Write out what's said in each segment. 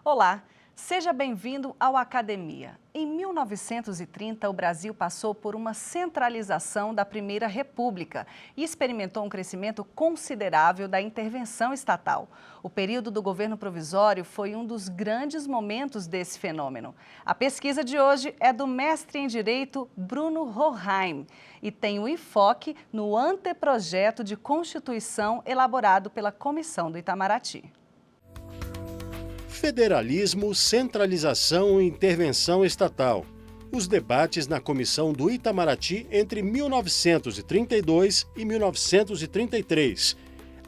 Olá, seja bem-vindo ao Academia. Em 1930, o Brasil passou por uma centralização da Primeira República e experimentou um crescimento considerável da intervenção estatal. O período do governo provisório foi um dos grandes momentos desse fenômeno. A pesquisa de hoje é do mestre em Direito Bruno Hoheim e tem o enfoque no anteprojeto de Constituição elaborado pela Comissão do Itamaraty. Federalismo, centralização e intervenção estatal. Os debates na Comissão do Itamaraty entre 1932 e 1933.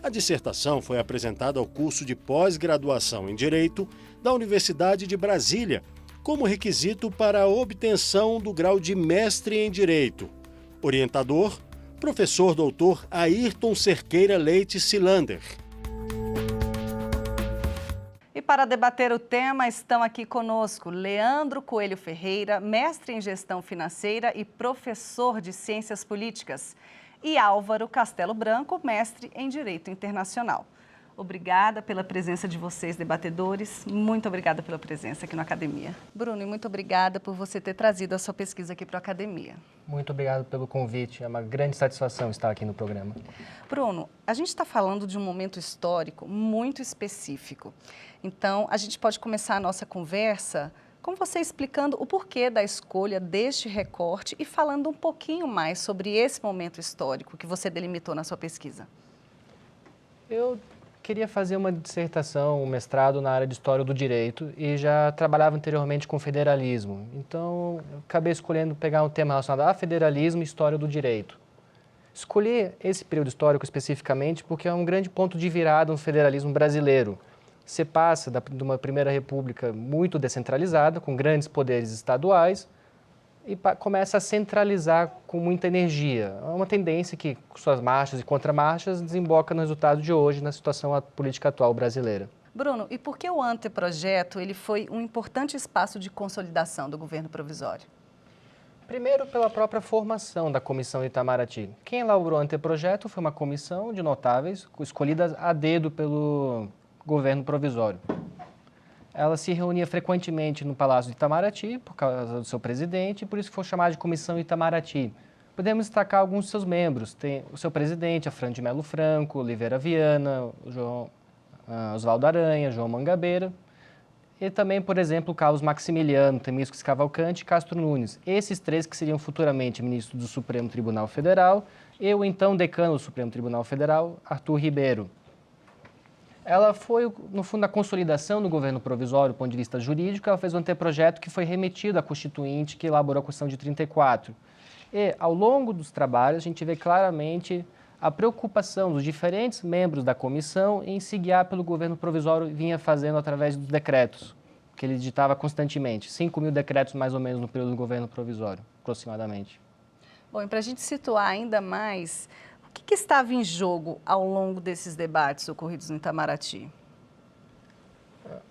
A dissertação foi apresentada ao curso de pós-graduação em Direito da Universidade de Brasília, como requisito para a obtenção do grau de mestre em Direito. Orientador, professor doutor Ayrton Cerqueira Leite Cilander. E para debater o tema, estão aqui conosco Leandro Coelho Ferreira, mestre em Gestão Financeira e professor de Ciências Políticas, e Álvaro Castelo Branco, mestre em Direito Internacional. Obrigada pela presença de vocês, debatedores. Muito obrigada pela presença aqui na Academia. Bruno, e muito obrigada por você ter trazido a sua pesquisa aqui para a Academia. Muito obrigado pelo convite. É uma grande satisfação estar aqui no programa. Bruno, a gente está falando de um momento histórico muito específico. Então, a gente pode começar a nossa conversa com você explicando o porquê da escolha deste recorte e falando um pouquinho mais sobre esse momento histórico que você delimitou na sua pesquisa. Eu queria fazer uma dissertação, um mestrado na área de História do Direito e já trabalhava anteriormente com federalismo. Então, eu acabei escolhendo pegar um tema relacionado a federalismo e História do Direito. Escolhi esse período histórico especificamente porque é um grande ponto de virada no federalismo brasileiro. Você passa de uma Primeira República muito descentralizada, com grandes poderes estaduais, e começa a centralizar com muita energia. É uma tendência que, com suas marchas e contramarchas, desemboca no resultado de hoje, na situação política atual brasileira. Bruno, e por que o anteprojeto ele foi um importante espaço de consolidação do governo provisório? Primeiro, pela própria formação da Comissão Itamaraty. Quem elaborou o anteprojeto foi uma comissão de notáveis, escolhida a dedo pelo governo provisório. Ela se reunia frequentemente no Palácio de Itamaraty, por causa do seu presidente, e por isso foi chamada de Comissão Itamaraty. Podemos destacar alguns de seus membros. Tem o seu presidente, Afrânio de Melo Franco, Oliveira Viana, Oswaldo Aranha, João Mangabeira. E também, por exemplo, Carlos Maximiliano, Temístocles Cavalcante e Castro Nunes. Esses três que seriam futuramente ministros do Supremo Tribunal Federal e o então decano do Supremo Tribunal Federal, Arthur Ribeiro. Ela foi, no fundo, a consolidação do governo provisório do ponto de vista jurídico. Ela fez um anteprojeto que foi remetido à Constituinte, que elaborou a Constituição de 34. E, ao longo dos trabalhos, a gente vê claramente a preocupação dos diferentes membros da comissão em se guiar pelo governo provisório vinha fazendo através dos decretos, que ele editava constantemente. 5.000 decretos, mais ou menos, no período do governo provisório, aproximadamente. Bom, e para a gente situar ainda mais, o que estava em jogo ao longo desses debates ocorridos no Itamaraty?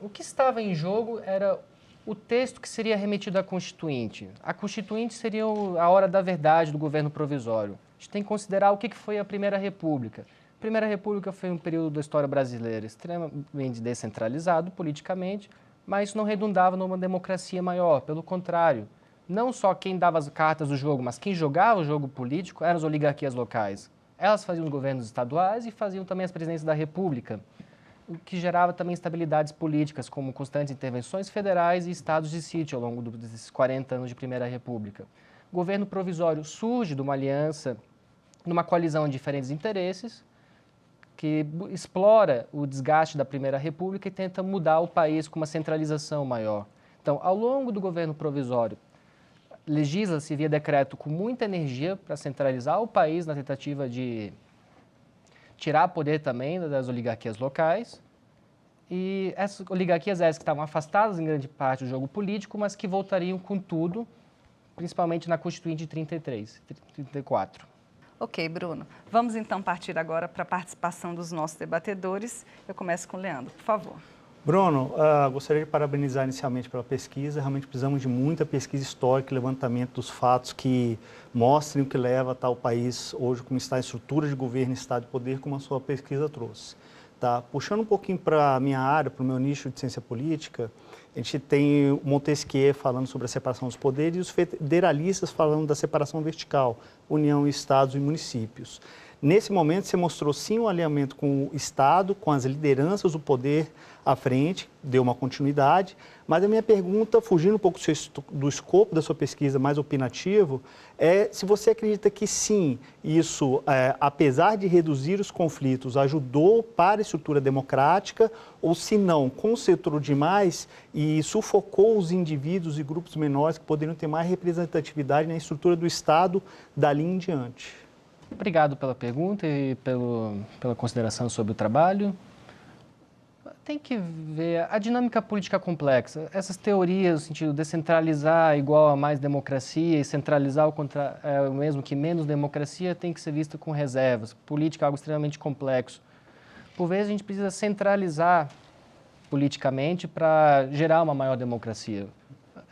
O que estava em jogo era o texto que seria remetido à Constituinte. A Constituinte seria a hora da verdade do governo provisório. A gente tem que considerar o que foi a Primeira República. A Primeira República foi um período da história brasileira extremamente descentralizado politicamente, mas isso não redundava numa democracia maior. Pelo contrário, não só quem dava as cartas do jogo, mas quem jogava o jogo político eram as oligarquias locais. Elas faziam os governos estaduais e faziam também as presidências da República, o que gerava também instabilidades políticas, como constantes intervenções federais e estados de sítio ao longo desses 40 anos de Primeira República. O governo provisório surge de uma aliança, numa coalizão de diferentes interesses, que explora o desgaste da Primeira República e tenta mudar o país com uma centralização maior. Então, ao longo do governo provisório, legisla-se via decreto com muita energia para centralizar o país na tentativa de tirar poder também das oligarquias locais. E essas oligarquias que estavam afastadas em grande parte do jogo político, mas que voltariam com tudo, principalmente na Constituinte de 34. Ok, Bruno. Vamos então partir agora para a participação dos nossos debatedores. Eu começo com o Leandro, por favor. Bruno, gostaria de parabenizar inicialmente pela pesquisa. Realmente precisamos de muita pesquisa histórica e levantamento dos fatos que mostrem o que leva a tal país hoje como está a estrutura de governo, estado de poder, como a sua pesquisa trouxe. Tá? Puxando um pouquinho para a minha área, para o meu nicho de ciência política, a gente tem o Montesquieu falando sobre a separação dos poderes e os federalistas falando da separação vertical, União, Estados e municípios. Nesse momento, você mostrou sim um alinhamento com o Estado, com as lideranças do poder à frente, deu uma continuidade, mas a minha pergunta, fugindo um pouco do escopo da sua pesquisa mais opinativo, é se você acredita que sim, isso, apesar de reduzir os conflitos, ajudou para a estrutura democrática, ou se não, concentrou demais e sufocou os indivíduos e grupos menores que poderiam ter mais representatividade na estrutura do Estado dali em diante. Obrigado pela pergunta e pela consideração sobre o trabalho. Tem que ver a dinâmica política complexa. Essas teorias, no sentido de descentralizar igual a mais democracia e centralizar o mesmo que menos democracia, tem que ser visto com reservas. Política é algo extremamente complexo. Por vezes, a gente precisa centralizar politicamente para gerar uma maior democracia.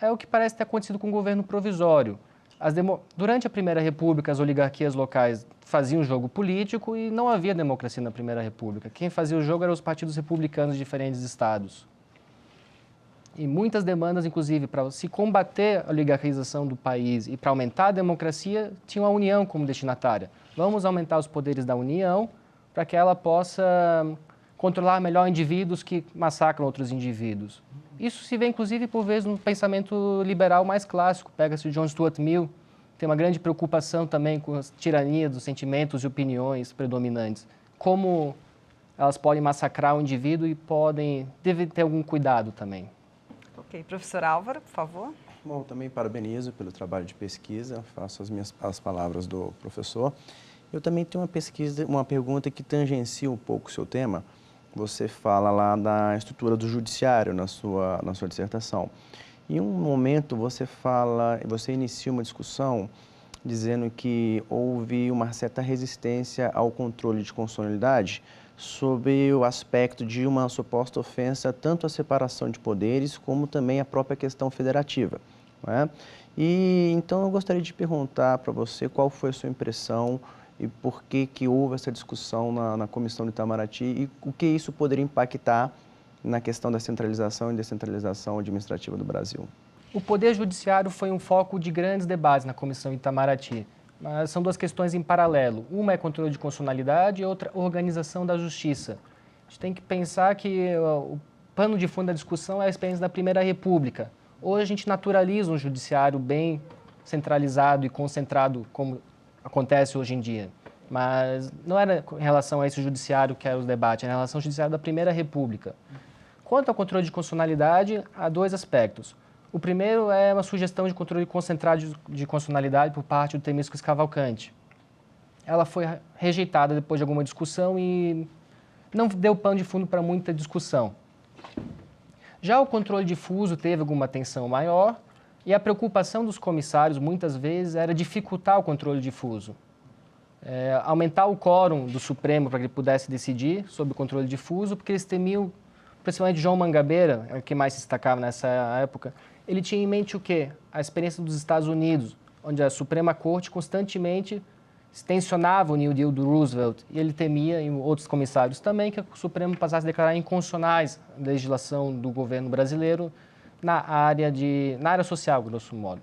É o que parece ter acontecido com o governo provisório. Durante a Primeira República, as oligarquias locais faziam jogo político e não havia democracia na Primeira República. Quem fazia o jogo eram os partidos republicanos de diferentes estados. E muitas demandas, inclusive, para se combater a oligarquização do país e para aumentar a democracia, tinham a União como destinatária. Vamos aumentar os poderes da União para que ela possa controlar melhor indivíduos que massacram outros indivíduos. Isso se vê, inclusive, por vezes, no pensamento liberal mais clássico. Pega-se o John Stuart Mill, tem uma grande preocupação também com a tirania dos sentimentos e opiniões predominantes. Como elas podem massacrar o indivíduo e devem ter algum cuidado também. Ok. Professor Álvaro, por favor. Bom, também parabenizo pelo trabalho de pesquisa, faço as palavras do professor. Eu também tenho uma pergunta que tangencia um pouco o seu tema. Você fala lá da estrutura do judiciário na sua dissertação. Em um momento você inicia uma discussão dizendo que houve uma certa resistência ao controle de constitucionalidade sob o aspecto de uma suposta ofensa tanto à separação de poderes como também à própria questão federativa, não é? E então eu gostaria de perguntar para você qual foi a sua impressão e por que houve essa discussão na Comissão do Itamaraty e o que isso poderia impactar na questão da centralização e descentralização administrativa do Brasil. O Poder Judiciário foi um foco de grandes debates na Comissão Itamaraty, mas são duas questões em paralelo. Uma é controle de constitucionalidade e outra organização da justiça. A gente tem que pensar que o pano de fundo da discussão é a experiência da Primeira República. Hoje a gente naturaliza um judiciário bem centralizado e concentrado como acontece hoje em dia, mas não era em relação a esse judiciário que era o debate, era em relação ao judiciário da Primeira República. Quanto ao controle de constitucionalidade, há dois aspectos. O primeiro é uma sugestão de controle concentrado de constitucionalidade por parte do Temístocles Cavalcanti. Ela foi rejeitada depois de alguma discussão e não deu pano de fundo para muita discussão. Já o controle difuso teve alguma atenção maior, e a preocupação dos comissários, muitas vezes, era dificultar o controle difuso. Aumentar o quórum do Supremo para que ele pudesse decidir sobre o controle difuso, porque eles temiam, principalmente João Mangabeira, que mais se destacava nessa época, ele tinha em mente o quê? A experiência dos Estados Unidos, onde a Suprema Corte constantemente tensionava o New Deal do Roosevelt, e ele temia, e outros comissários também, que o Supremo passasse a declarar inconstitucionais a legislação do governo brasileiro na área social, grosso modo.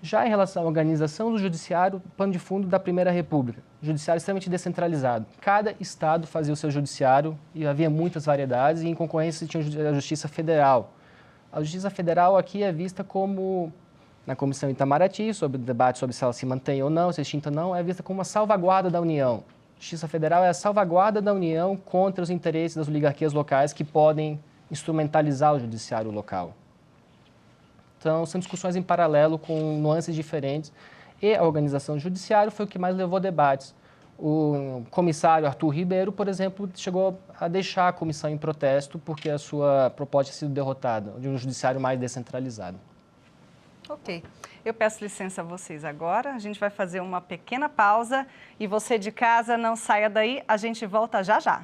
Já em relação à organização do judiciário, pano de fundo da Primeira República, judiciário extremamente descentralizado. Cada estado fazia o seu judiciário e havia muitas variedades, e em concorrência tinha a Justiça Federal. A Justiça Federal aqui é vista como, na Comissão Itamaraty, sobre o debate sobre se ela se mantém ou não, se é extinta ou não, é vista como uma salvaguarda da União. A Justiça Federal é a salvaguarda da União contra os interesses das oligarquias locais que podem instrumentalizar o judiciário local. Então, são discussões em paralelo com nuances diferentes e a organização do judiciário foi o que mais levou debates. O comissário Arthur Ribeiro, por exemplo, chegou a deixar a comissão em protesto porque a sua proposta tinha sido derrotada, de um judiciário mais descentralizado. Ok. Eu peço licença a vocês agora, a gente vai fazer uma pequena pausa e você de casa não saia daí, a gente volta já já.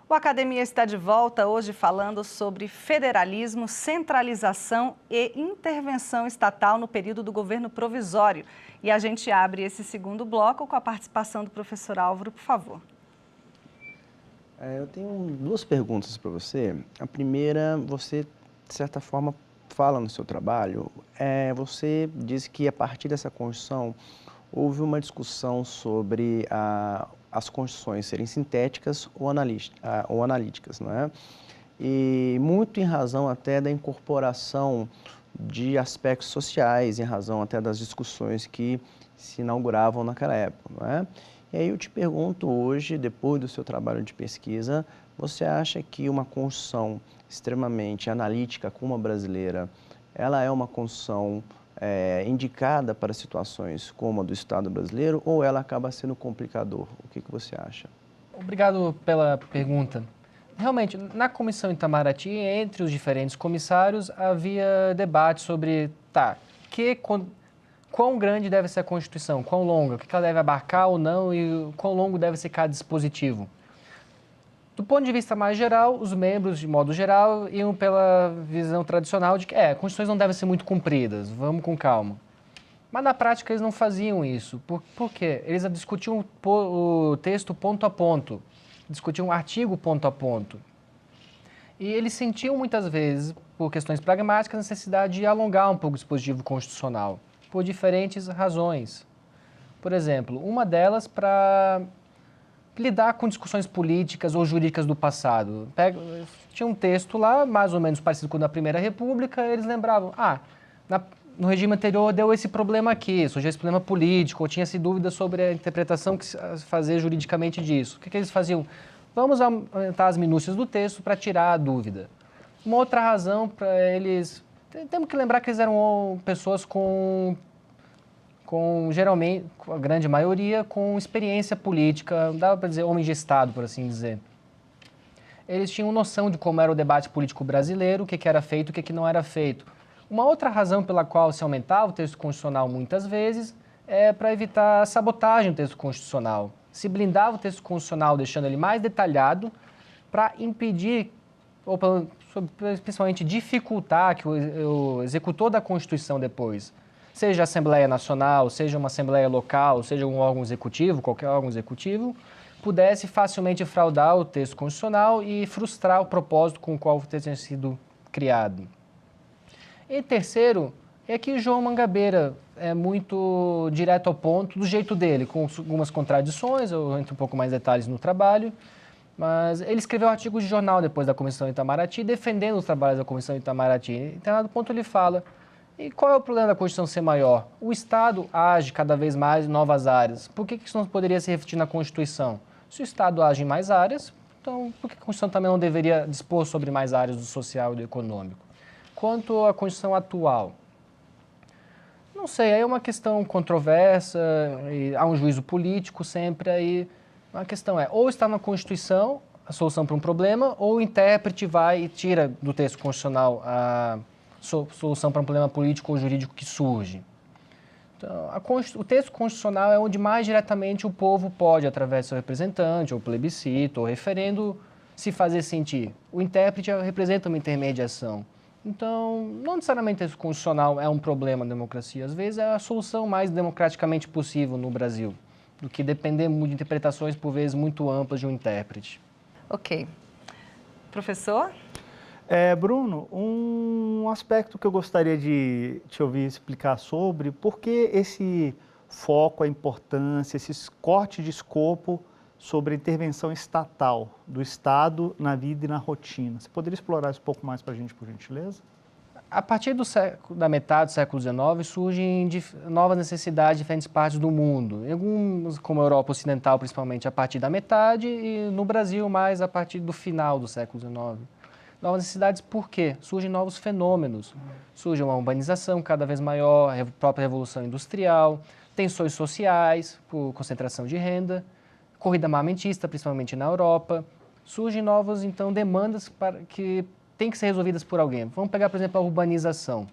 O O Academia está de volta hoje falando sobre federalismo, centralização e intervenção estatal no período do governo provisório. E a gente abre esse segundo bloco com a participação do professor Álvaro, por favor. Eu tenho duas perguntas para você. A primeira, você, de certa forma, fala no seu trabalho, você diz que a partir dessa Constituição houve uma discussão sobre as Constituições serem sintéticas ou analíticas, não é? E muito em razão até da incorporação de aspectos sociais, em razão até das discussões que se inauguravam naquela época, não é? E aí eu te pergunto hoje, depois do seu trabalho de pesquisa, você acha que uma Constituição extremamente analítica como a brasileira, ela é uma Constituição indicada para situações como a do Estado brasileiro ou ela acaba sendo complicador? O que você acha? Obrigado pela pergunta. Realmente, na Comissão Itamaraty, entre os diferentes comissários, havia debate sobre, quão grande deve ser a Constituição, quão longa, o que ela deve abarcar ou não e quão longo deve ser cada dispositivo. Do ponto de vista mais geral, os membros, de modo geral, iam pela visão tradicional de que Constituições não devem ser muito compridas, vamos com calma. Mas na prática eles não faziam isso. Por quê? Eles discutiam o texto ponto a ponto, discutiam o artigo ponto a ponto. E eles sentiam muitas vezes, por questões pragmáticas, a necessidade de alongar um pouco o dispositivo constitucional, por diferentes razões. Por exemplo, uma delas para lidar com discussões políticas ou jurídicas do passado. Tinha um texto lá, mais ou menos parecido com o da Primeira República, eles lembravam, no regime anterior deu esse problema aqui, surgiu esse problema político, ou tinha-se dúvidas sobre a interpretação que se fazer juridicamente disso. O que eles faziam? Vamos aumentar as minúcias do texto para tirar a dúvida. Uma outra razão para eles... Temos que lembrar que eles eram pessoas geralmente, a grande maioria, com experiência política, dava para dizer homem de Estado, por assim dizer. Eles tinham noção de como era o debate político brasileiro, o que era feito e o que não era feito. Uma outra razão pela qual se aumentava o texto constitucional muitas vezes é para evitar a sabotagem do texto constitucional. Se blindava o texto constitucional, deixando ele mais detalhado, para impedir, ou principalmente dificultar que o executor da Constituição depois, seja a Assembleia Nacional, seja uma Assembleia Local, seja um órgão executivo, qualquer órgão executivo, pudesse facilmente fraudar o texto constitucional e frustrar o propósito com o qual o texto tinha sido criado. E terceiro, é que João Mangabeira é muito direto ao ponto, do jeito dele, com algumas contradições, eu entro um pouco mais em detalhes no trabalho, mas ele escreveu artigos de jornal depois da Comissão Itamaraty, defendendo os trabalhos da Comissão Itamaraty. Em determinado ponto ele fala... E qual é o problema da Constituição ser maior? O Estado age cada vez mais em novas áreas. Por que isso não poderia se refletir na Constituição? Se o Estado age em mais áreas, então por que a Constituição também não deveria dispor sobre mais áreas do social e do econômico? Quanto à Constituição atual, não sei, aí é uma questão controversa, e há um juízo político sempre aí. A questão é, ou está na Constituição a solução para um problema, ou o intérprete vai e tira do texto constitucional a solução para um problema político ou jurídico que surge. Então, o texto constitucional é onde mais diretamente o povo pode, através do seu representante, ou plebiscito, ou referendo, se fazer sentir. O intérprete representa uma intermediação. Então, não necessariamente o texto constitucional é um problema na democracia. Às vezes é a solução mais democraticamente possível no Brasil, do que depender de interpretações, por vezes, muito amplas de um intérprete. Ok. Professor? Bruno, um aspecto que eu gostaria de te ouvir explicar sobre, por que esse foco, a importância, esse corte de escopo sobre a intervenção estatal do Estado na vida e na rotina. Você poderia explorar isso um pouco mais para a gente, por gentileza? A partir da metade do século XIX, surgem novas necessidades em diferentes partes do mundo. Em alguns, como a Europa Ocidental, principalmente a partir da metade, e no Brasil, mais a partir do final do século XIX. Novas necessidades por quê? Surgem novos fenômenos. Surge uma urbanização cada vez maior, a própria revolução industrial, tensões sociais por concentração de renda, corrida armamentista, principalmente na Europa. Surgem novas, então, demandas que têm que ser resolvidas por alguém. Vamos pegar, por exemplo, a urbanização.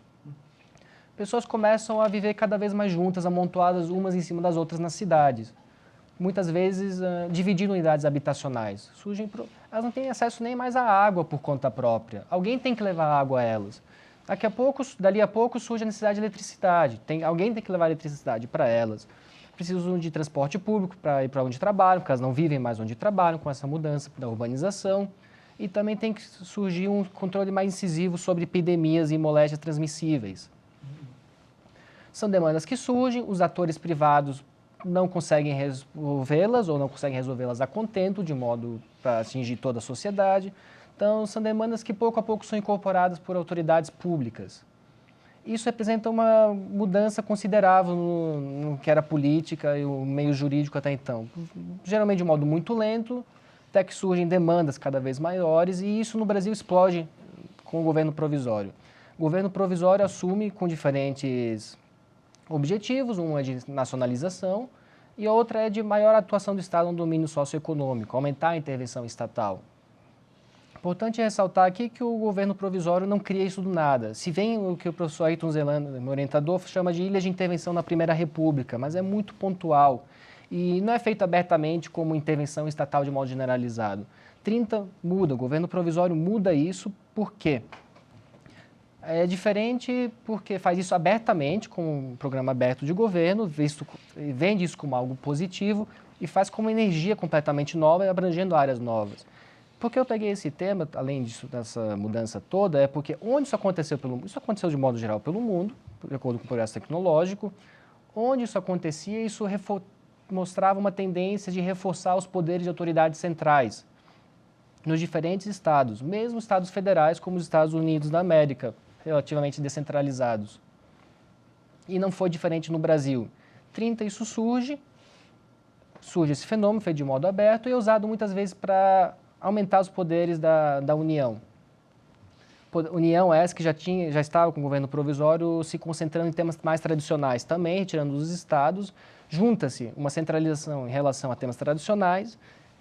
Pessoas começam a viver cada vez mais juntas, amontoadas umas em cima das outras nas cidades. muitas vezes dividindo unidades habitacionais. Elas não têm acesso nem mais à água por conta própria. Alguém tem que levar água a elas. Dali a pouco surge a necessidade de eletricidade. Alguém tem que levar eletricidade para elas. Precisam de transporte público para ir para onde trabalham, porque elas não vivem mais onde trabalham com essa mudança da urbanização. E também tem que surgir um controle mais incisivo sobre epidemias e moléstias transmissíveis. São demandas que surgem, os atores privados não conseguem resolvê-las ou não conseguem resolvê-las a contento, de modo para atingir toda a sociedade. Então, são demandas que pouco a pouco são incorporadas por autoridades públicas. Isso representa uma mudança considerável no que era política e o meio jurídico até então. Geralmente de um modo muito lento, até que surgem demandas cada vez maiores, e isso no Brasil explode com o governo provisório. O governo provisório assume com diferentes objetivos, um é de nacionalização e a outra é de maior atuação do Estado no domínio socioeconômico, aumentar a intervenção estatal. Importante ressaltar aqui que o governo provisório não cria isso do nada. Se vem o que o professor Ayrton Zelanda, meu orientador, chama de ilhas de intervenção na Primeira República, mas é muito pontual. E não é feito abertamente como intervenção estatal de modo generalizado. 30 muda, o governo provisório muda isso, por quê? É diferente porque faz isso abertamente, com um programa aberto de governo, vende isso como algo positivo e faz com uma energia completamente nova e abrangendo áreas novas. Por que eu peguei esse tema, além disso, dessa mudança toda, é porque onde isso aconteceu isso aconteceu de modo geral pelo mundo, de acordo com o progresso tecnológico, onde isso acontecia, isso mostrava uma tendência de reforçar os poderes de autoridades centrais nos diferentes estados, mesmo estados federais como os Estados Unidos da América, relativamente descentralizados. E não foi diferente no Brasil. 30 isso surge esse fenômeno feito de modo aberto e é usado muitas vezes para aumentar os poderes da União. União essa que já estava com o governo provisório se concentrando em temas mais tradicionais também, retirando dos estados. Junta-se uma centralização em relação a temas tradicionais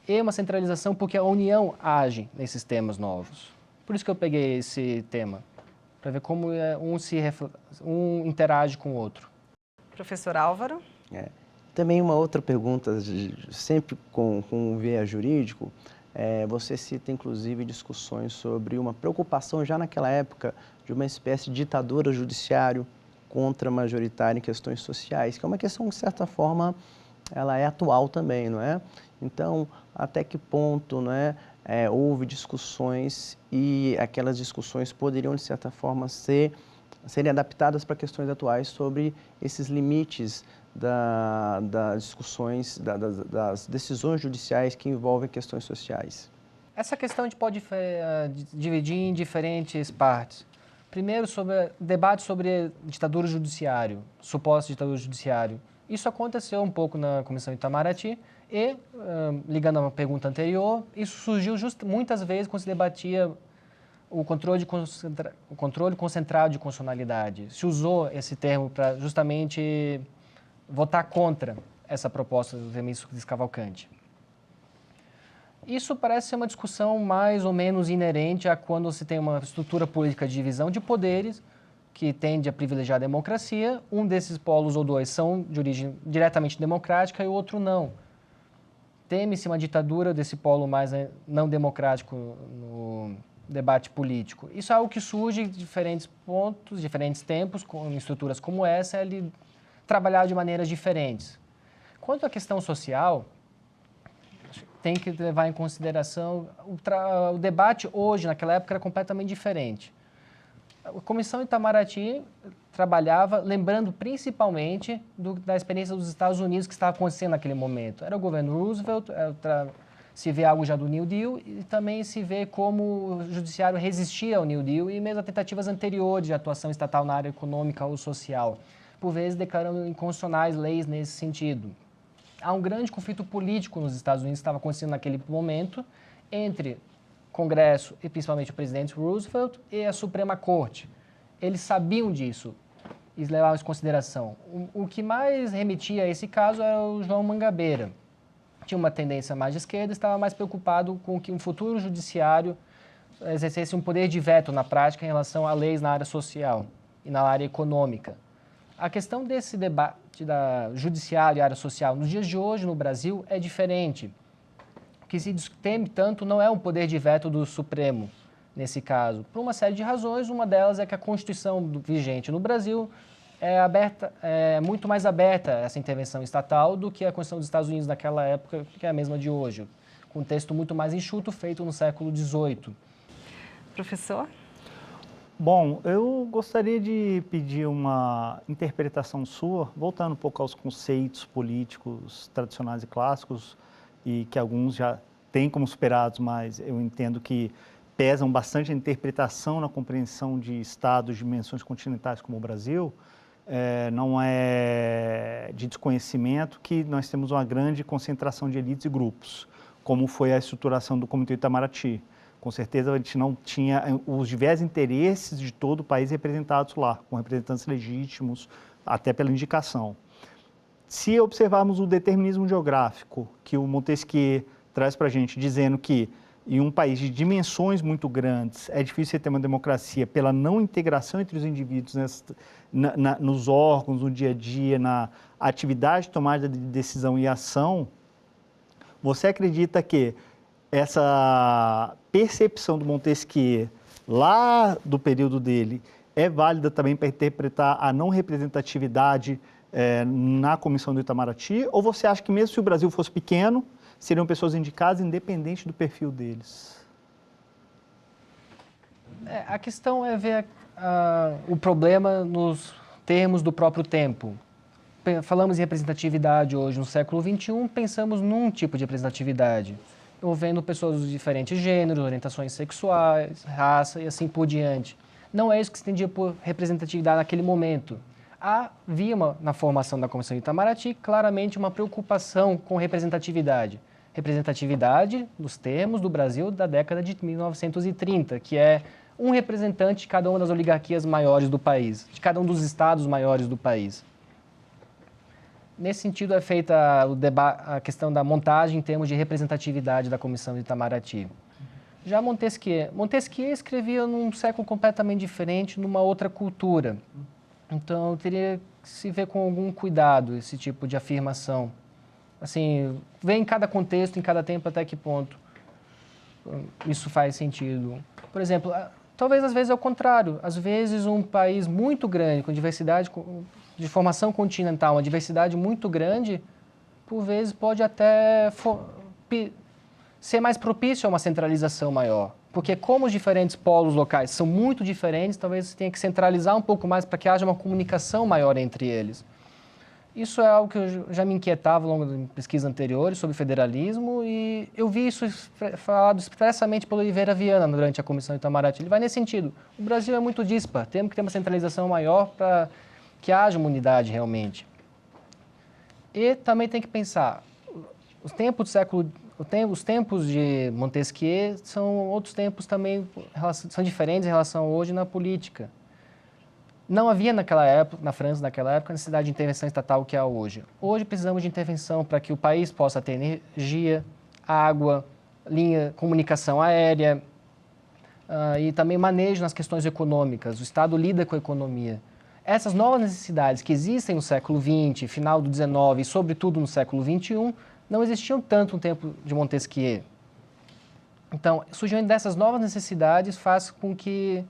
e uma centralização porque a União age nesses temas novos. Por isso que eu peguei esse tema, para ver como um interage com o outro. Professor Álvaro? Também uma outra pergunta, sempre com um viés jurídico, você cita inclusive discussões sobre uma preocupação já naquela época de uma espécie de ditadura judiciário contra majoritária em questões sociais, que é uma questão que, de certa forma, ela é atual também, não é? Então, até que ponto, não é, houve discussões e aquelas discussões poderiam, de certa forma, serem adaptadas para questões atuais sobre esses limites das discussões, das decisões judiciais que envolvem questões sociais? Essa questão a gente pode dividir em diferentes partes. Primeiro, sobre debate sobre ditadura judiciário, suposta ditadura judiciário. Isso aconteceu um pouco na Comissão Itamaraty e, ligando a uma pergunta anterior, isso surgiu muitas vezes quando se debatia o controle concentrado de constitucionalidade. Se usou esse termo para justamente votar contra essa proposta do ministro Cavalcante. Isso parece ser uma discussão mais ou menos inerente a quando se tem uma estrutura política de divisão de poderes que tende a privilegiar a democracia. Um desses polos ou dois são de origem diretamente democrática e o outro não. Teme-se uma ditadura desse polo mais não democrático no debate político. Isso é algo que surge de diferentes pontos, diferentes tempos, em estruturas como essa, ele trabalhar de maneiras diferentes. Quanto à questão social, tem que levar em consideração o debate hoje, naquela época, era completamente diferente. A Comissão Itamaraty trabalhava lembrando principalmente da experiência dos Estados Unidos que estava acontecendo naquele momento. Era o governo Roosevelt, se vê algo já do New Deal e também se vê como o judiciário resistia ao New Deal e mesmo a tentativas anteriores de atuação estatal na área econômica ou social, por vezes declarando inconstitucionais leis nesse sentido. Há um grande conflito político nos Estados Unidos que estava acontecendo naquele momento entre Congresso e principalmente o presidente Roosevelt e a Suprema Corte. Eles sabiam disso e levavam isso em consideração. O que mais remetia a esse caso era o João Mangabeira. Tinha uma tendência mais de esquerda, estava mais preocupado com que um futuro judiciário exercesse um poder de veto na prática em relação a leis na área social e na área econômica. A questão desse debate da judiciário e área social nos dias de hoje no Brasil é diferente. O que se teme tanto não é um poder de veto do Supremo, nesse caso, por uma série de razões. Uma delas é que a Constituição vigente no Brasil é muito mais aberta a essa intervenção estatal do que a Constituição dos Estados Unidos naquela época, que é a mesma de hoje, com um texto muito mais enxuto, feito no século XVIII. Professor? Bom, eu gostaria de pedir uma interpretação sua, voltando um pouco aos conceitos políticos tradicionais e clássicos, e que alguns já têm como superados, mas eu entendo que pesam bastante a interpretação na compreensão de estados de dimensões continentais como o Brasil. Não é de desconhecimento que nós temos uma grande concentração de elites e grupos, como foi a estruturação do Comitê Itamaraty. Com certeza a gente não tinha os diversos interesses de todo o país representados lá, com representantes legítimos, até pela indicação. Se observarmos o determinismo geográfico que o Montesquieu traz para a gente, dizendo que em um país de dimensões muito grandes é difícil ter uma democracia pela não integração entre os indivíduos nos órgãos, no dia a dia, na atividade de tomada de decisão e ação, você acredita que essa percepção do Montesquieu, lá do período dele, é válida também para interpretar a não representatividade na Comissão do Itamaraty? Ou você acha que mesmo se o Brasil fosse pequeno, seriam pessoas indicadas independente do perfil deles? A questão é ver o problema nos termos do próprio tempo. Falamos em representatividade hoje no século XXI, pensamos num tipo de representatividade, envolvendo pessoas de diferentes gêneros, orientações sexuais, raça e assim por diante. Não é isso que se entendia por representatividade naquele momento. Havia na formação da Comissão de Itamaraty claramente uma preocupação com representatividade. Representatividade dos termos do Brasil da década de 1930, que é um representante de cada uma das oligarquias maiores do país, de cada um dos estados maiores do país. Nesse sentido é feita a questão da montagem em termos de representatividade da Comissão de Itamaraty. Já Montesquieu escrevia num século completamente diferente, numa outra cultura. Então, teria que se ver com algum cuidado esse tipo de afirmação. Assim, ver em cada contexto, em cada tempo, até que ponto isso faz sentido. Por exemplo, talvez às vezes é o contrário. Às vezes um país muito grande, com diversidade de formação continental, uma diversidade muito grande, por vezes pode até ser mais propício a uma centralização maior. Porque como os diferentes polos locais são muito diferentes, talvez você tenha que centralizar um pouco mais para que haja uma comunicação maior entre eles. Isso é algo que eu já me inquietava ao longo de pesquisas anteriores sobre federalismo e eu vi isso falado expressamente pelo Oliveira Viana durante a Comissão Itamaraty. Ele vai nesse sentido. O Brasil é muito dispar, temos que ter uma centralização maior para que haja uma unidade realmente. E também tem que pensar, os tempos de Montesquieu são outros tempos também, são diferentes em relação a hoje na política. Não havia naquela época, na França naquela época, a necessidade de intervenção estatal que há hoje. Hoje precisamos de intervenção para que o país possa ter energia, água, comunicação aérea e também manejo nas questões econômicas. O Estado lida com a economia. Essas novas necessidades que existem no século XX, final do XIX e, sobretudo, no século XXI, não existiam tanto no tempo de Montesquieu. Então, o surgimento dessas novas necessidades faz com que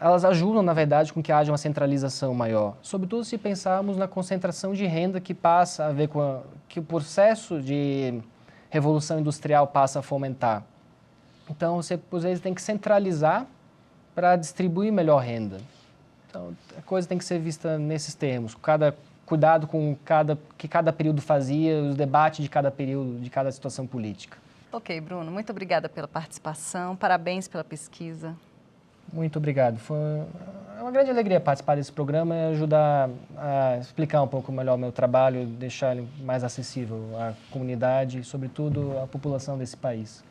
elas ajudam, na verdade, com que haja uma centralização maior. Sobretudo se pensarmos na concentração de renda que passa a ver com que o processo de revolução industrial passa a fomentar. Então, você, às vezes, tem que centralizar para distribuir melhor renda. Então, a coisa tem que ser vista nesses termos. Cuidado com o que cada período fazia, os debates de cada período, de cada situação política. Ok, Bruno, muito obrigada pela participação, parabéns pela pesquisa. Muito obrigado. Foi uma grande alegria participar desse programa e ajudar a explicar um pouco melhor o meu trabalho, deixar ele mais acessível à comunidade e, sobretudo, à população desse país.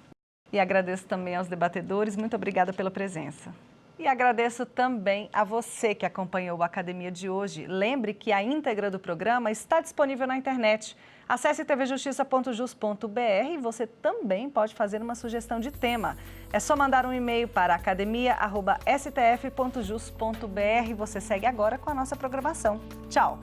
E agradeço também aos debatedores. Muito obrigada pela presença. E agradeço também a você que acompanhou o Academia de hoje. Lembre que a íntegra do programa está disponível na internet. Acesse tvjustiça.jus.br e você também pode fazer uma sugestão de tema. É só mandar um e-mail para academia@stf.jus.br. Você segue agora com a nossa programação. Tchau!